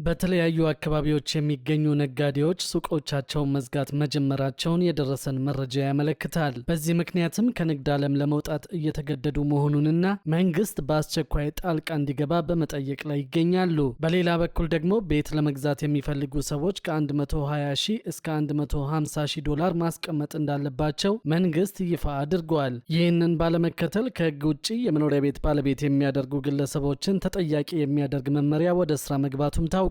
በተለያዩ አካባቢዎች የሚገኙ ነጋዴዎች ሱቆቻቸውን መዝጋት መጀመራቸውን የደረሰን መረጃ ያመለክታል። በዚህ ምክንያትም ከንግድ ዓለም ለመውጣት እየተገደዱ መሆኑንና መንግስት በአስቸኳይ ጣልቃ እንዲገባ በመጠየቅ ላይ ይገኛሉ። በሌላ በኩል ደግሞ ቤት ለመግዛት የሚፈልጉ ሰዎች ከ120 ሺህ እስከ 150 ሺህ ዶላር ማስቀመጥ እንዳለባቸው መንግስት ይፋ አድርጓል። ይህንን ባለመከተል ከህግ ውጭ የመኖሪያ ቤት ባለቤት የሚያደርጉ ግለሰቦችን ተጠያቂ የሚያደርግ መመሪያ ወደ ስራ መግባቱም ታውቋል።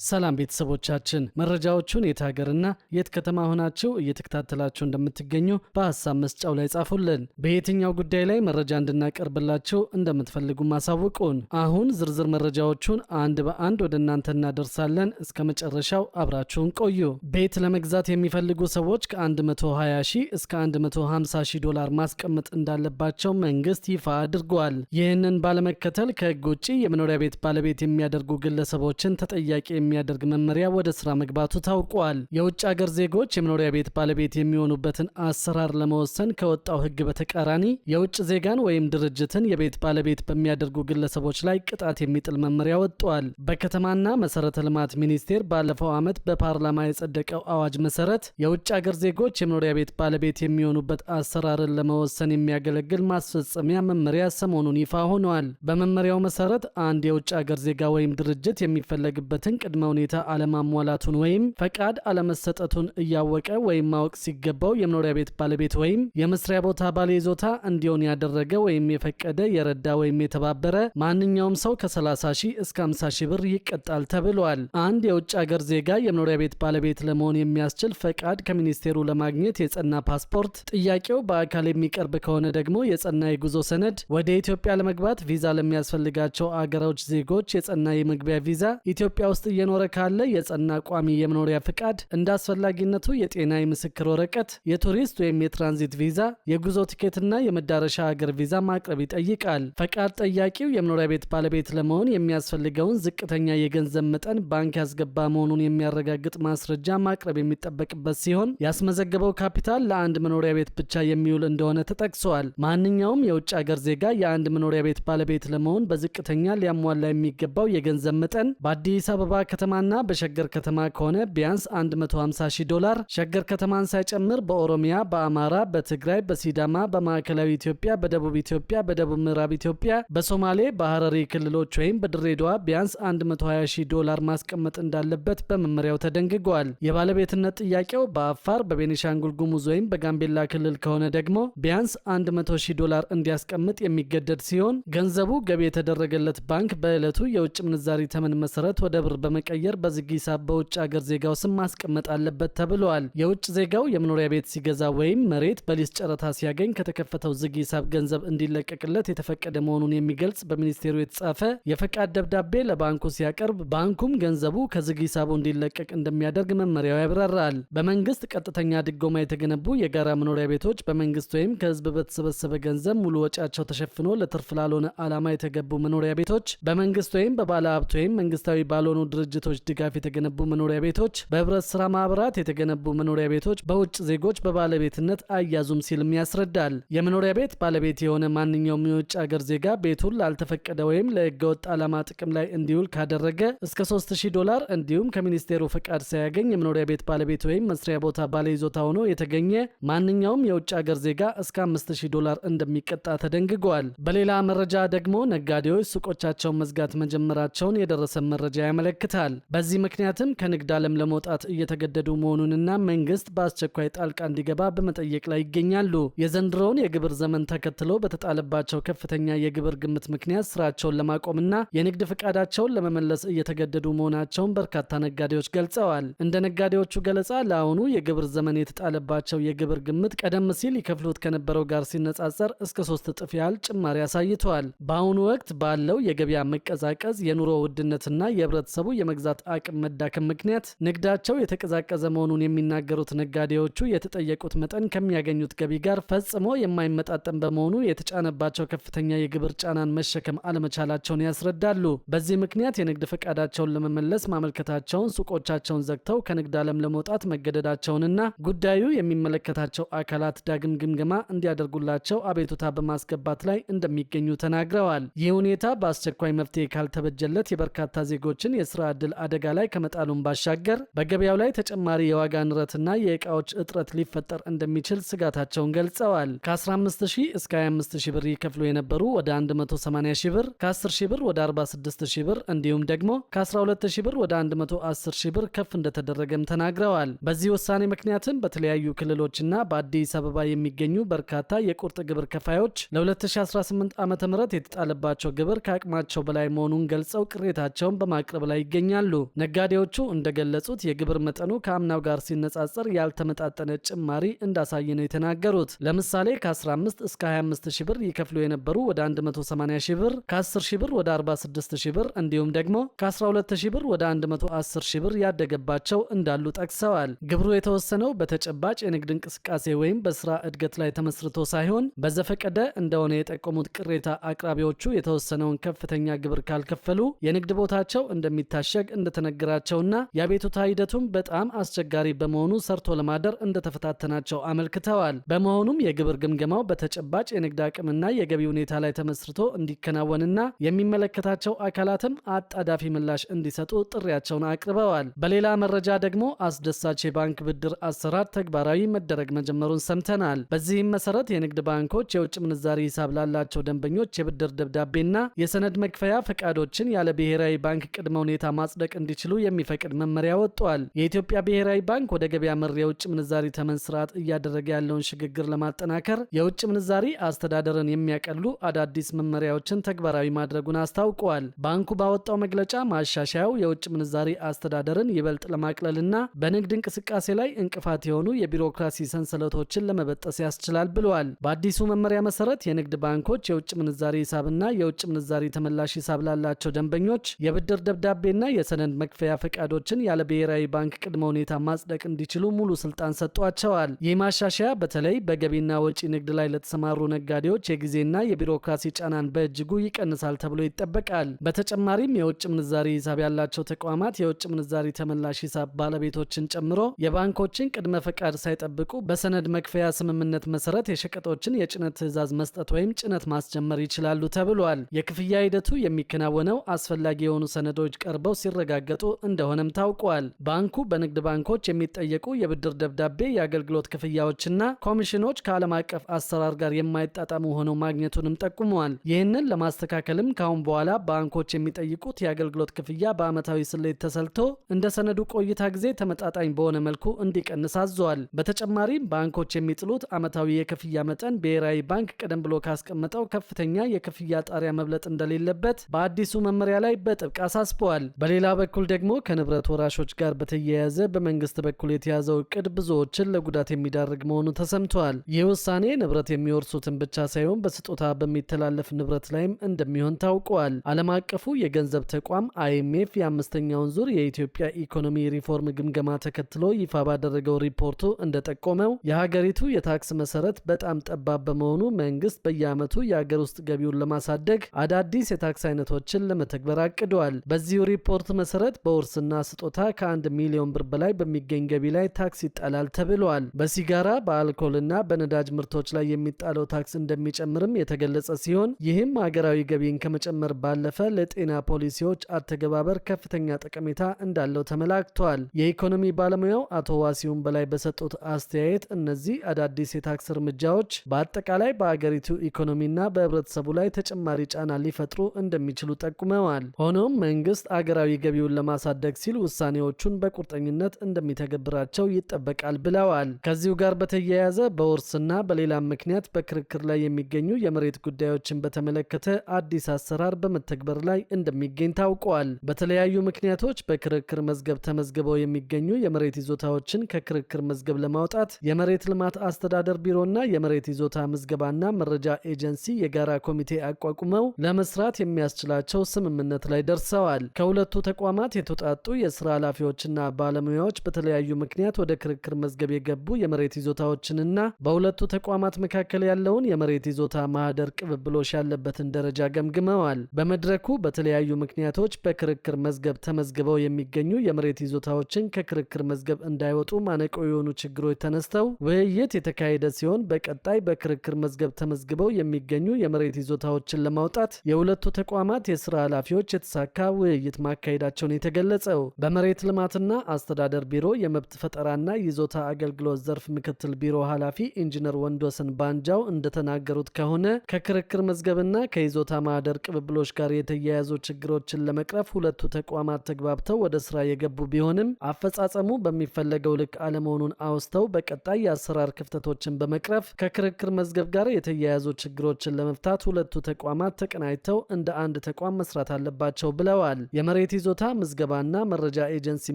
ሰላም ቤተሰቦቻችን፣ መረጃዎቹን የት ሀገርና የት ከተማ ሆናችሁ እየተከታተላችሁ እንደምትገኙ በሀሳብ መስጫው ላይ ጻፉልን። በየትኛው ጉዳይ ላይ መረጃ እንድናቀርብላችሁ እንደምትፈልጉ ማሳውቁን። አሁን ዝርዝር መረጃዎቹን አንድ በአንድ ወደ እናንተ እናደርሳለን። እስከ መጨረሻው አብራችሁን ቆዩ። ቤት ለመግዛት የሚፈልጉ ሰዎች ከ120 ሺህ እስከ 150 ሺህ ዶላር ማስቀመጥ እንዳለባቸው መንግስት ይፋ አድርጓል። ይህንን ባለመከተል ከህግ ውጭ የመኖሪያ ቤት ባለቤት የሚያደርጉ ግለሰቦችን ተጠያቂ የሚያደርግ መመሪያ ወደ ስራ መግባቱ ታውቋል። የውጭ ሀገር ዜጎች የመኖሪያ ቤት ባለቤት የሚሆኑበትን አሰራር ለመወሰን ከወጣው ህግ በተቃራኒ የውጭ ዜጋን ወይም ድርጅትን የቤት ባለቤት በሚያደርጉ ግለሰቦች ላይ ቅጣት የሚጥል መመሪያ ወጥቷል። በከተማና መሰረተ ልማት ሚኒስቴር ባለፈው ዓመት በፓርላማ የጸደቀው አዋጅ መሰረት የውጭ ሀገር ዜጎች የመኖሪያ ቤት ባለቤት የሚሆኑበት አሰራርን ለመወሰን የሚያገለግል ማስፈጸሚያ መመሪያ ሰሞኑን ይፋ ሆኗል። በመመሪያው መሰረት አንድ የውጭ ሀገር ዜጋ ወይም ድርጅት የሚፈለግበትን ቅድመ ሁኔታ አለማሟላቱን ወይም ፈቃድ አለመሰጠቱን እያወቀ ወይም ማወቅ ሲገባው የመኖሪያ ቤት ባለቤት ወይም የመስሪያ ቦታ ባለይዞታ እንዲሆን ያደረገ ወይም የፈቀደ የረዳ ወይም የተባበረ ማንኛውም ሰው ከ30 ሺህ እስከ 50 ሺህ ብር ይቀጣል ተብሏል። አንድ የውጭ ሀገር ዜጋ የመኖሪያ ቤት ባለቤት ለመሆን የሚያስችል ፈቃድ ከሚኒስቴሩ ለማግኘት የጸና ፓስፖርት፣ ጥያቄው በአካል የሚቀርብ ከሆነ ደግሞ የጸና የጉዞ ሰነድ፣ ወደ ኢትዮጵያ ለመግባት ቪዛ ለሚያስፈልጋቸው አገሮች ዜጎች የጸና የመግቢያ ቪዛ፣ ኢትዮጵያ ውስጥ እየኖረ ካለ የጸና ቋሚ የመኖሪያ ፍቃድ፣ እንደ አስፈላጊነቱ የጤና የምስክር ወረቀት፣ የቱሪስት ወይም የትራንዚት ቪዛ፣ የጉዞ ቲኬትና የመዳረሻ ሀገር ቪዛ ማቅረብ ይጠይቃል። ፈቃድ ጠያቂው የመኖሪያ ቤት ባለቤት ለመሆን የሚያስፈልገውን ዝቅተኛ የገንዘብ መጠን ባንክ ያስገባ መሆኑን የሚያረጋግጥ ማስረጃ ማቅረብ የሚጠበቅበት ሲሆን ያስመዘገበው ካፒታል ለአንድ መኖሪያ ቤት ብቻ የሚውል እንደሆነ ተጠቅሷል። ማንኛውም የውጭ ሀገር ዜጋ የአንድ መኖሪያ ቤት ባለቤት ለመሆን በዝቅተኛ ሊያሟላ የሚገባው የገንዘብ መጠን በአዲስ አበባ ከተማና በሸገር ከተማ ከሆነ ቢያንስ 150 ሺህ ዶላር፣ ሸገር ከተማን ሳይጨምር በኦሮሚያ፣ በአማራ፣ በትግራይ፣ በሲዳማ፣ በማዕከላዊ ኢትዮጵያ፣ በደቡብ ኢትዮጵያ፣ በደቡብ ምዕራብ ኢትዮጵያ፣ በሶማሌ፣ በሐረሪ ክልሎች ወይም በድሬዳዋ ቢያንስ 120 ሺህ ዶላር ማስቀመጥ እንዳለበት በመመሪያው ተደንግጓል። የባለቤትነት ጥያቄው በአፋር፣ በቤኒሻንጉል ጉሙዝ ወይም በጋምቤላ ክልል ከሆነ ደግሞ ቢያንስ 100 ሺህ ዶላር እንዲያስቀምጥ የሚገደድ ሲሆን ገንዘቡ ገቢ የተደረገለት ባንክ በዕለቱ የውጭ ምንዛሪ ተመን መሰረት ወደ ብር በመቀየር በዝግ ሂሳብ በውጭ ሀገር ዜጋው ስም ማስቀመጥ አለበት ተብሏል። የውጭ ዜጋው የመኖሪያ ቤት ሲገዛ ወይም መሬት በሊዝ ጨረታ ሲያገኝ ከተከፈተው ዝግ ሂሳብ ገንዘብ እንዲለቀቅለት የተፈቀደ መሆኑን የሚገልጽ በሚኒስቴሩ የተጻፈ የፈቃድ ደብዳቤ ለባንኩ ሲያቀርብ ባንኩም ገንዘቡ ከዝግ ሂሳቡ እንዲለቀቅ እንደሚያደርግ መመሪያው ያብራራል። በመንግስት ቀጥተኛ ድጎማ የተገነቡ የጋራ መኖሪያ ቤቶች በመንግስት ወይም ከህዝብ በተሰበሰበ ገንዘብ ሙሉ ወጪያቸው ተሸፍኖ ለትርፍ ላልሆነ ዓላማ የተገቡ መኖሪያ ቤቶች፣ በመንግስት ወይም በባለ ሀብት ወይም መንግስታዊ ባልሆኑ ድርጅቶች ድጋፍ የተገነቡ መኖሪያ ቤቶች፣ በህብረት ስራ ማህበራት የተገነቡ መኖሪያ ቤቶች በውጭ ዜጎች በባለቤትነት አያዙም ሲልም ያስረዳል። የመኖሪያ ቤት ባለቤት የሆነ ማንኛውም የውጭ ሀገር ዜጋ ቤቱን ላልተፈቀደ ወይም ለህገወጥ ዓላማ ጥቅም ላይ እንዲውል ካደረገ እስከ 3000 ዶላር እንዲሁም ከሚኒስቴሩ ፈቃድ ሳያገኝ የመኖሪያ ቤት ባለቤት ወይም መስሪያ ቦታ ባለይዞታ ሆኖ የተገኘ ማንኛውም የውጭ ሀገር ዜጋ እስከ 5000 ዶላር እንደሚቀጣ ተደንግጓል። በሌላ መረጃ ደግሞ ነጋዴዎች ሱቆቻቸውን መዝጋት መጀመራቸውን የደረሰ መረጃ ያመለክታል። በዚህ ምክንያትም ከንግድ ዓለም ለመውጣት እየተገደዱ መሆኑንና መንግስት በአስቸኳይ ጣልቃ እንዲገባ በመጠየቅ ላይ ይገኛሉ። የዘንድሮውን የግብር ዘመን ተከትሎ በተጣለባቸው ከፍተኛ የግብር ግምት ምክንያት ስራቸውን ለማቆምና የንግድ ፈቃዳቸውን ለመመለስ እየተገደዱ መሆናቸውን በርካታ ነጋዴዎች ገልጸዋል። እንደ ነጋዴዎቹ ገለጻ ለአሁኑ የግብር ዘመን የተጣለባቸው የግብር ግምት ቀደም ሲል ይከፍሉት ከነበረው ጋር ሲነጻጸር እስከ 3 እጥፍ ያህል ጭማሪ አሳይተዋል። በአሁኑ ወቅት ባለው የገበያ መቀዛቀዝ፣ የኑሮ ውድነትና የህብረተሰቡ የመግዛት አቅም መዳከም ምክንያት ንግዳቸው የተቀዛቀዘ መሆኑን የሚናገሩት ነጋዴዎቹ የተጠየቁት መጠን ከሚያገኙት ገቢ ጋር ፈጽሞ የማይመጣጠን በመሆኑ የተጫነባቸው ከፍተኛ የግብር ጫናን መሸከም አለመቻላቸውን ያስረዳሉ። በዚህ ምክንያት የንግድ ፈቃዳቸውን ለመመለስ ማመልከታቸውን፣ ሱቆቻቸውን ዘግተው ከንግድ ዓለም ለመውጣት መገደዳቸውንና ጉዳዩ የሚመለከታቸው አካላት ዳግም ግምገማ እንዲያደርጉላቸው አቤቱታ በማስገባት ላይ እንደሚገኙ ተናግረዋል። ይህ ሁኔታ በአስቸኳይ መፍትሄ ካልተበጀለት የበርካታ ዜጎችን የሰራተኞችን የስራ ዕድል አደጋ ላይ ከመጣሉን ባሻገር በገበያው ላይ ተጨማሪ የዋጋ ንረትና የእቃዎች እጥረት ሊፈጠር እንደሚችል ስጋታቸውን ገልጸዋል። ከ15000 እስከ 25000 ብር ይከፍሉ የነበሩ ወደ 180000 ብር፣ ከ10000 ብር ወደ 46000 ብር እንዲሁም ደግሞ ከ12000 ብር ወደ 110000 ብር ከፍ እንደተደረገም ተናግረዋል። በዚህ ውሳኔ ምክንያትም በተለያዩ ክልሎችና በአዲስ አበባ የሚገኙ በርካታ የቁርጥ ግብር ከፋዮች ለ2018 ዓ.ም የተጣለባቸው ግብር ከአቅማቸው በላይ መሆኑን ገልጸው ቅሬታቸውን በማቅረብ ላይ ይገኛሉ። ነጋዴዎቹ እንደገለጹት የግብር መጠኑ ከአምናው ጋር ሲነጻጸር ያልተመጣጠነ ጭማሪ እንዳሳየ ነው የተናገሩት። ለምሳሌ ከ15 እስከ 25000 ብር ይከፍሉ የነበሩ ወደ 180000 ብር፣ ከ10000 ብር ወደ 46000 ብር እንዲሁም ደግሞ ከ12000 ብር ወደ 110000 ብር ያደገባቸው እንዳሉ ጠቅሰዋል። ግብሩ የተወሰነው በተጨባጭ የንግድ እንቅስቃሴ ወይም በስራ እድገት ላይ ተመስርቶ ሳይሆን በዘፈቀደ እንደሆነ የጠቆሙት ቅሬታ አቅራቢዎቹ የተወሰነውን ከፍተኛ ግብር ካልከፈሉ የንግድ ቦታቸው እንደሚታሸግ እንደተነገራቸውና የአቤቱታ ሂደቱም በጣም አስቸጋሪ በመሆኑ ሰርቶ ለማደር እንደተፈታተናቸው አመልክተዋል። በመሆኑም የግብር ግምገማው በተጨባጭ የንግድ አቅምና የገቢ ሁኔታ ላይ ተመስርቶ እንዲከናወንና የሚመለከታቸው አካላትም አጣዳፊ ምላሽ እንዲሰጡ ጥሪያቸውን አቅርበዋል። በሌላ መረጃ ደግሞ አስደሳች የባንክ ብድር አሰራር ተግባራዊ መደረግ መጀመሩን ሰምተናል። በዚህም መሰረት የንግድ ባንኮች የውጭ ምንዛሪ ሂሳብ ላላቸው ደንበኞች የብድር ደብዳቤና የሰነድ መክፈያ ፈቃዶችን ያለ ብሔራዊ ባንክ ቅድመ ሁኔታ ማጽደቅ እንዲችሉ የሚፈቅድ መመሪያ ወጥቷል። የኢትዮጵያ ብሔራዊ ባንክ ወደ ገበያ መር የውጭ ምንዛሪ ተመን ስርዓት እያደረገ ያለውን ሽግግር ለማጠናከር የውጭ ምንዛሪ አስተዳደርን የሚያቀሉ አዳዲስ መመሪያዎችን ተግባራዊ ማድረጉን አስታውቀዋል። ባንኩ ባወጣው መግለጫ ማሻሻያው የውጭ ምንዛሪ አስተዳደርን ይበልጥ ለማቅለልና በንግድ እንቅስቃሴ ላይ እንቅፋት የሆኑ የቢሮክራሲ ሰንሰለቶችን ለመበጠስ ያስችላል ብለዋል። በአዲሱ መመሪያ መሰረት የንግድ ባንኮች የውጭ ምንዛሪ ሂሳብና የውጭ ምንዛሪ ተመላሽ ሂሳብ ላላቸው ደንበኞች የብድር ደብዳቤና የሰነድ መክፈያ ፈቃዶችን ያለ ብሔራዊ ባንክ ቅድመ ሁኔታ ማጽደቅ እንዲችሉ ሙሉ ስልጣን ሰጥቷቸዋል። ይህ ማሻሻያ በተለይ በገቢና ወጪ ንግድ ላይ ለተሰማሩ ነጋዴዎች የጊዜና የቢሮክራሲ ጫናን በእጅጉ ይቀንሳል ተብሎ ይጠበቃል። በተጨማሪም የውጭ ምንዛሪ ሂሳብ ያላቸው ተቋማት የውጭ ምንዛሪ ተመላሽ ሂሳብ ባለቤቶችን ጨምሮ የባንኮችን ቅድመ ፈቃድ ሳይጠብቁ በሰነድ መክፈያ ስምምነት መሰረት የሸቀጦችን የጭነት ትዕዛዝ መስጠት ወይም ጭነት ማስጀመር ይችላሉ ተብሏል። የክፍያ ሂደቱ የሚከናወነው አስፈላጊ የሆኑ ሰነዶች ቀርበው ሲረጋገጡ እንደሆነም ታውቋል። ባንኩ በንግድ ባንኮች የሚጠየቁ የብድር ደብዳቤ፣ የአገልግሎት ክፍያዎችና ኮሚሽኖች ከዓለም አቀፍ አሰራር ጋር የማይጣጣሙ ሆነው ማግኘቱንም ጠቁመዋል። ይህንን ለማስተካከልም ካሁን በኋላ ባንኮች የሚጠይቁት የአገልግሎት ክፍያ በዓመታዊ ስሌት ተሰልቶ እንደ ሰነዱ ቆይታ ጊዜ ተመጣጣኝ በሆነ መልኩ እንዲቀንስ አዟል። በተጨማሪም ባንኮች የሚጥሉት ዓመታዊ የክፍያ መጠን ብሔራዊ ባንክ ቀደም ብሎ ካስቀመጠው ከፍተኛ የክፍያ ጣሪያ መብለጥ እንደሌለበት በአዲሱ መመሪያ ላይ በጥብቅ አሳስበዋል። በሌላ በኩል ደግሞ ከንብረት ወራሾች ጋር በተያያዘ በመንግስት በኩል የተያዘው እቅድ ብዙዎችን ለጉዳት የሚዳርግ መሆኑ ተሰምቷል። ይህ ውሳኔ ንብረት የሚወርሱትን ብቻ ሳይሆን በስጦታ በሚተላለፍ ንብረት ላይም እንደሚሆን ታውቋል። ዓለም አቀፉ የገንዘብ ተቋም IMF የአምስተኛውን ዙር የኢትዮጵያ ኢኮኖሚ ሪፎርም ግምገማ ተከትሎ ይፋ ባደረገው ሪፖርቱ እንደጠቆመው የሀገሪቱ የታክስ መሰረት በጣም ጠባብ በመሆኑ መንግስት በየዓመቱ የሀገር ውስጥ ገቢውን ለማሳደግ አዳዲስ የታክስ አይነቶችን ለመተግበር አቅደዋል። በዚሁ ሪፖርት መሰረት በውርስና ስጦታ ከ1 ሚሊዮን ብር በላይ በሚገኝ ገቢ ላይ ታክስ ይጣላል ተብሏል። በሲጋራ በአልኮልና በነዳጅ ምርቶች ላይ የሚጣለው ታክስ እንደሚጨምርም የተገለጸ ሲሆን ይህም ሀገራዊ ገቢን ከመጨመር ባለፈ ለጤና ፖሊሲዎች አተገባበር ከፍተኛ ጠቀሜታ እንዳለው ተመላክቷል። የኢኮኖሚ ባለሙያው አቶ ዋሲሁን በላይ በሰጡት አስተያየት እነዚህ አዳዲስ የታክስ እርምጃዎች በአጠቃላይ በሀገሪቱ ኢኮኖሚና በህብረተሰቡ ላይ ተጨማሪ ጫና ሊፈጥሩ እንደሚችሉ ጠቁመዋል። ሆኖም መንግስት አገራዊ ገቢውን ለማሳደግ ሲል ውሳኔዎቹን በቁርጠኝነት እንደሚተገብራቸው ይጠበቃል ብለዋል። ከዚሁ ጋር በተያያዘ በውርስና በሌላም ምክንያት በክርክር ላይ የሚገኙ የመሬት ጉዳዮችን በተመለከተ አዲስ አሰራር በመተግበር ላይ እንደሚገኝ ታውቋል። በተለያዩ ምክንያቶች በክርክር መዝገብ ተመዝግበው የሚገኙ የመሬት ይዞታዎችን ከክርክር መዝገብ ለማውጣት የመሬት ልማት አስተዳደር ቢሮና የመሬት ይዞታ ምዝገባና መረጃ ኤጀንሲ የጋራ ኮሚቴ አቋቁመው ለመስራት የሚያስችላቸው ስምምነት ላይ ደርሰዋል። ከሁለቱ ተቋማት የተውጣጡ የስራ ኃላፊዎችና ባለሙያዎች በተለያዩ ምክንያት ወደ ክርክር መዝገብ የገቡ የመሬት ይዞታዎችንና በሁለቱ ተቋማት መካከል ያለውን የመሬት ይዞታ ማህደር ቅብብሎሽ ያለበትን ደረጃ ገምግመዋል። በመድረኩ በተለያዩ ምክንያቶች በክርክር መዝገብ ተመዝግበው የሚገኙ የመሬት ይዞታዎችን ከክርክር መዝገብ እንዳይወጡ ማነቆ የሆኑ ችግሮች ተነስተው ውይይት የተካሄደ ሲሆን በቀጣይ በክርክር መዝገብ ተመዝግበው የሚገኙ የመሬት ይዞታዎችን ለማውጣት የሁለቱ ተቋማት የስራ ኃላፊዎች የተሳካ ውይይት ውይይት ማካሄዳቸውን የተገለጸው። በመሬት ልማትና አስተዳደር ቢሮ የመብት ፈጠራና ይዞታ አገልግሎት ዘርፍ ምክትል ቢሮ ኃላፊ ኢንጂነር ወንዶሰን ባንጃው እንደተናገሩት ከሆነ ከክርክር መዝገብና ከይዞታ ማህደር ቅብብሎች ጋር የተያያዙ ችግሮችን ለመቅረፍ ሁለቱ ተቋማት ተግባብተው ወደ ስራ የገቡ ቢሆንም አፈጻጸሙ በሚፈለገው ልክ አለመሆኑን አውስተው በቀጣይ የአሰራር ክፍተቶችን በመቅረፍ ከክርክር መዝገብ ጋር የተያያዙ ችግሮችን ለመፍታት ሁለቱ ተቋማት ተቀናጅተው እንደ አንድ ተቋም መስራት አለባቸው ብለዋል። የመሬት ይዞታ ምዝገባና መረጃ ኤጀንሲ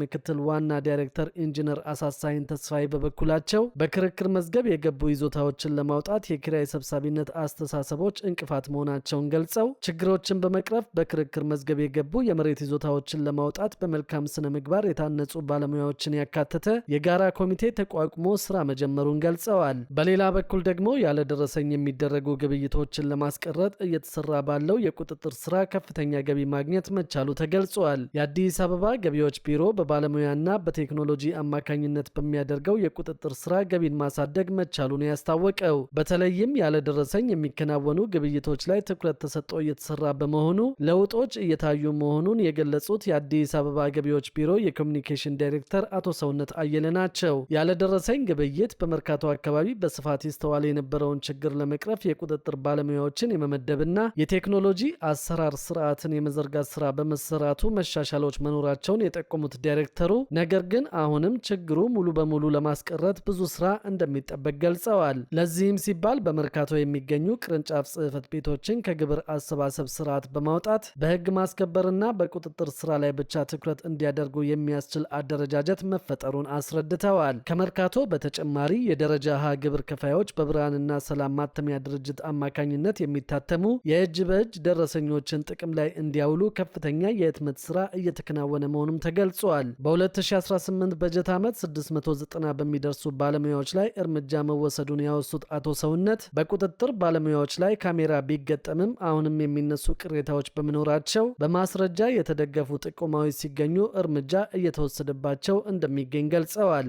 ምክትል ዋና ዳይሬክተር ኢንጂነር አሳሳይን ተስፋዬ በበኩላቸው በክርክር መዝገብ የገቡ ይዞታዎችን ለማውጣት የኪራይ ሰብሳቢነት አስተሳሰቦች እንቅፋት መሆናቸውን ገልጸው ችግሮችን በመቅረፍ በክርክር መዝገብ የገቡ የመሬት ይዞታዎችን ለማውጣት በመልካም ስነ ምግባር የታነጹ ባለሙያዎችን ያካተተ የጋራ ኮሚቴ ተቋቁሞ ስራ መጀመሩን ገልጸዋል። በሌላ በኩል ደግሞ ያለደረሰኝ የሚደረጉ ግብይቶችን ለማስቀረት እየተሰራ ባለው የቁጥጥር ስራ ከፍተኛ ገቢ ማግኘት መቻሉ ተገልጿል። የአዲስ አበባ ገቢዎች ቢሮ በባለሙያና በቴክኖሎጂ አማካኝነት በሚያደርገው የቁጥጥር ስራ ገቢን ማሳደግ መቻሉን ያስታወቀው በተለይም ያለደረሰኝ የሚከናወኑ ግብይቶች ላይ ትኩረት ተሰጥቶ እየተሰራ በመሆኑ ለውጦች እየታዩ መሆኑን የገለጹት የአዲስ አበባ ገቢዎች ቢሮ የኮሚኒኬሽን ዳይሬክተር አቶ ሰውነት አየለ ናቸው። ያለደረሰኝ ግብይት በመርካቶ አካባቢ በስፋት ይስተዋል የነበረውን ችግር ለመቅረፍ የቁጥጥር ባለሙያዎችን የመመደብና የቴክኖሎጂ አሰራር ስርዓትን የመዘርጋት ስራ በመሰራቱ መሻሻሎች መኖራቸውን የጠቆሙት ዳይሬክተሩ ነገር ግን አሁንም ችግሩ ሙሉ በሙሉ ለማስቀረት ብዙ ስራ እንደሚጠበቅ ገልጸዋል። ለዚህም ሲባል በመርካቶ የሚገኙ ቅርንጫፍ ጽህፈት ቤቶችን ከግብር አሰባሰብ ስርዓት በማውጣት በህግ ማስከበርና በቁጥጥር ስራ ላይ ብቻ ትኩረት እንዲያደርጉ የሚያስችል አደረጃጀት መፈጠሩን አስረድተዋል። ከመርካቶ በተጨማሪ የደረጃ ሀ ግብር ከፋዮች በብርሃንና ሰላም ማተሚያ ድርጅት አማካኝነት የሚታተሙ የእጅ በእጅ ደረሰኞችን ጥቅም ላይ እንዲያውሉ ከፍተኛ የህትመት ስራ እየተከናወነ መሆኑም ተገልጿል። በ2018 በጀት ዓመት 690 በሚደርሱ ባለሙያዎች ላይ እርምጃ መወሰዱን ያወሱት አቶ ሰውነት በቁጥጥር ባለሙያዎች ላይ ካሜራ ቢገጠምም አሁንም የሚነሱ ቅሬታዎች በመኖራቸው በማስረጃ የተደገፉ ጥቆማዎች ሲገኙ እርምጃ እየተወሰደባቸው እንደሚገኝ ገልጸዋል።